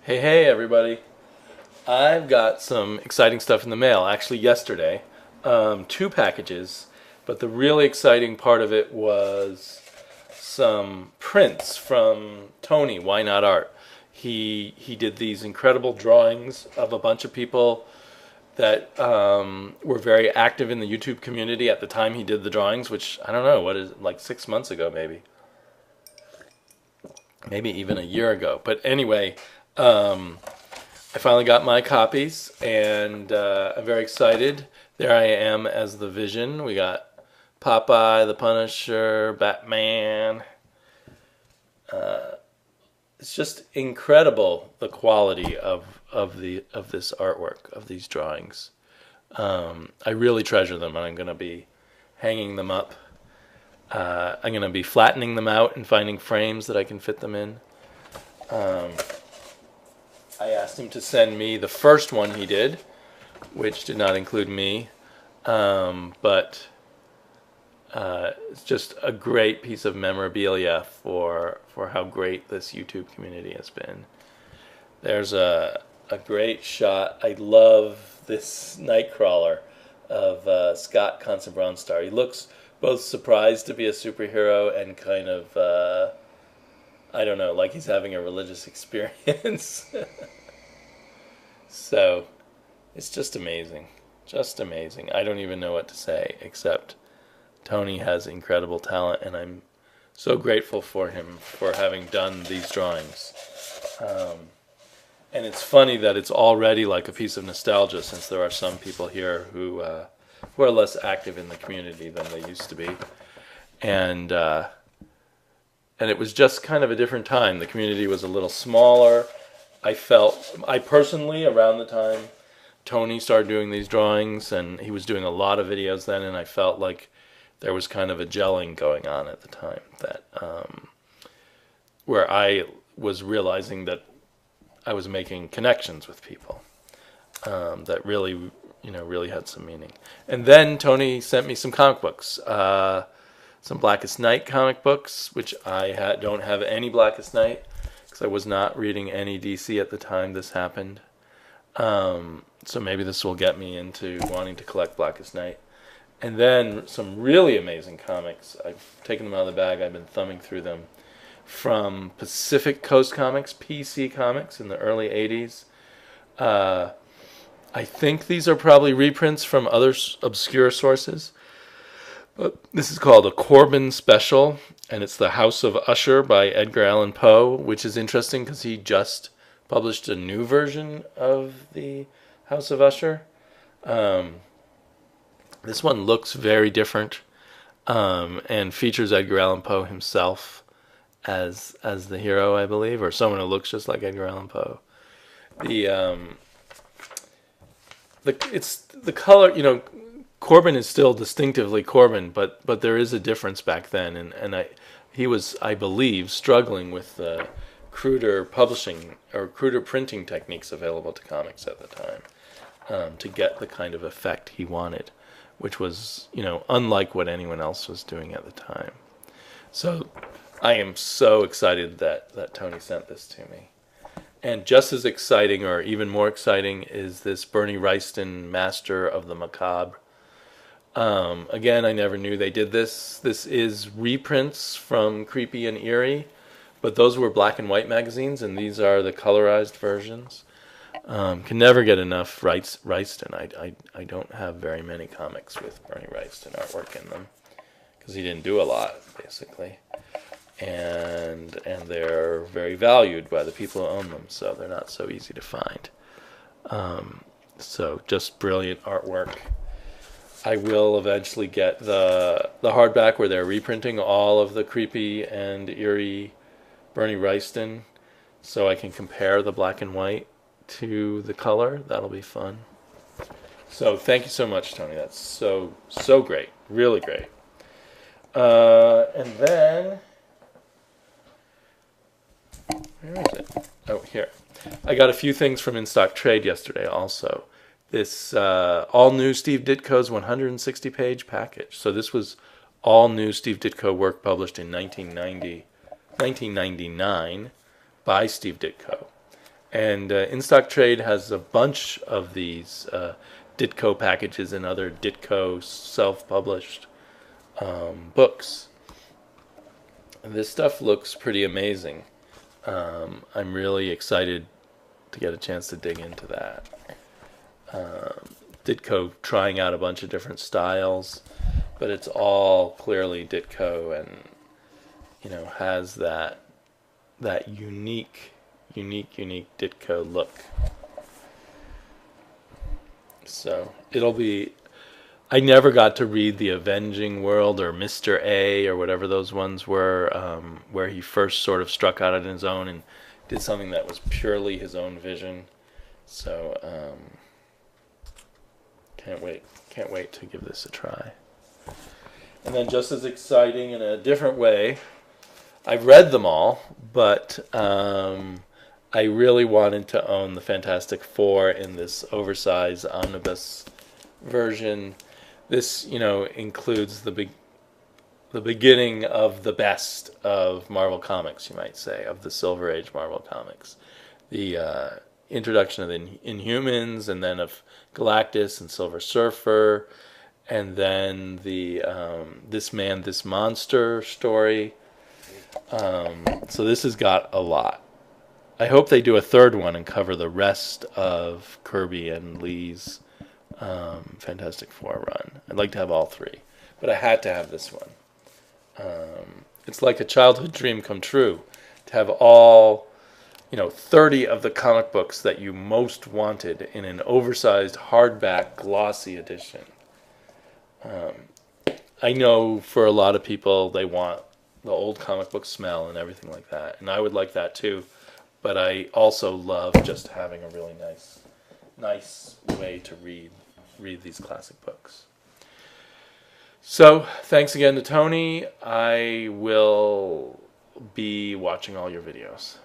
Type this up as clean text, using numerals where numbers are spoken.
Hey, everybody. I've got some exciting stuff in the mail. Actually, yesterday, two packages, but the really exciting part of it was some prints from Tony, YnotArt. He did these incredible drawings of a bunch of people that were very active in the YouTube community at the time he did the drawings, which I don't know, what is it, like 6 months ago, maybe even a year ago. But anyway, I finally got my copies, and I'm very excited. There I am as the Vision. We got Popeye, the Punisher, Batman. It's just incredible the quality of this artwork, of these drawings. I really treasure them, and I'm going to be hanging them up. I'm going to be flattening them out and finding frames that I can fit them in. I asked him to send me the first one he did, which did not include me, but it's just a great piece of memorabilia for how great this YouTube community has been. There's a great shot. I love this Nightcrawler of Scott Constance-Bronstar. He looks both surprised to be a superhero and kind of I don't know, like he's having a religious experience. So it's just amazing. Just amazing. I don't even know what to say, except Tony has incredible talent, and I'm so grateful for him for having done these drawings. And it's funny that it's already like a piece of nostalgia, since there are some people here who are less active in the community than they used to be. And it was just kind of a different time. The community was a little smaller. I personally, around the time Tony started doing these drawings, and he was doing a lot of videos then, and I felt like there was kind of a gelling going on at the time, that where I was realizing that I was making connections with people that really, really had some meaning. And then Tony sent me some comic books. Some Blackest Night comic books, which I don't have any Blackest Night because I was not reading any DC at the time this happened. So maybe this will get me into wanting to collect Blackest Night. And then some really amazing comics. I've taken them out of the bag. I've been thumbing through them. From Pacific Coast Comics, PC Comics in the early 80s. I think these are probably reprints from other obscure sources. This is called a Corbin Special, and it's The House of Usher by Edgar Allan Poe, which is interesting because he just published a new version of The House of Usher. This one looks very different and features Edgar Allan Poe himself as the hero, I believe, or someone who looks just like Edgar Allan Poe. It's the color, Corbin is still distinctively Corbin, but there is a difference back then, and he was, I believe, struggling with the cruder publishing or cruder printing techniques available to comics at the time to get the kind of effect he wanted, which was, unlike what anyone else was doing at the time. So I am so excited that Tony sent this to me. And just as exciting, or even more exciting, is this Bernie Wrightson Master of the Macabre. Again, I never knew they did this. This is reprints from Creepy and Eerie, but those were black and white magazines, and these are the colorized versions. Can never get enough Wrightson. I don't have very many comics with Bernie Wrightson artwork in them, because he didn't do a lot, basically. And they're very valued by the people who own them, so they're not so easy to find. So just brilliant artwork. I will eventually get the hardback where they're reprinting all of the Creepy and Eerie Bernie Wrightson, so I can compare the black and white to the color. That'll be fun. So thank you so much, Tony. That's so great. Really great. And then, where is it? Oh, here. I got a few things from InstockTrade yesterday also. This all new Steve Ditko's 160-page package. So this was all new Steve Ditko work published in 1999 by Steve Ditko. And InstockTrade has a bunch of these Ditko packages and other Ditko self-published books. And this stuff looks pretty amazing. I'm really excited to get a chance to dig into that. Ditko trying out a bunch of different styles, but it's all clearly Ditko, and has that unique Ditko look. So it'll be. I never got to read The Avenging World or Mr. A or whatever those ones were, where he first sort of struck out on his own and did something that was purely his own vision. So can't wait to give this a try. And then, just as exciting in a different way, I've read them all, but I really wanted to own the Fantastic Four in this oversized omnibus version. This, includes the beginning of the best of Marvel Comics, you might say, of the Silver Age Marvel Comics. The introduction of the Inhumans, and then of Galactus and Silver Surfer, and then the This Man, This Monster story. So this has got a lot. I hope they do a third one and cover the rest of Kirby and Lee's Fantastic Four run. I'd like to have all three, but I had to have this one. It's like a childhood dream come true to have all 30 of the comic books that you most wanted in an oversized hardback glossy edition. I know for a lot of people they want the old comic book smell and everything like that, and I would like that too, but I also love just having a really nice way to read these classic books. So thanks again to Tony. I will be watching all your videos.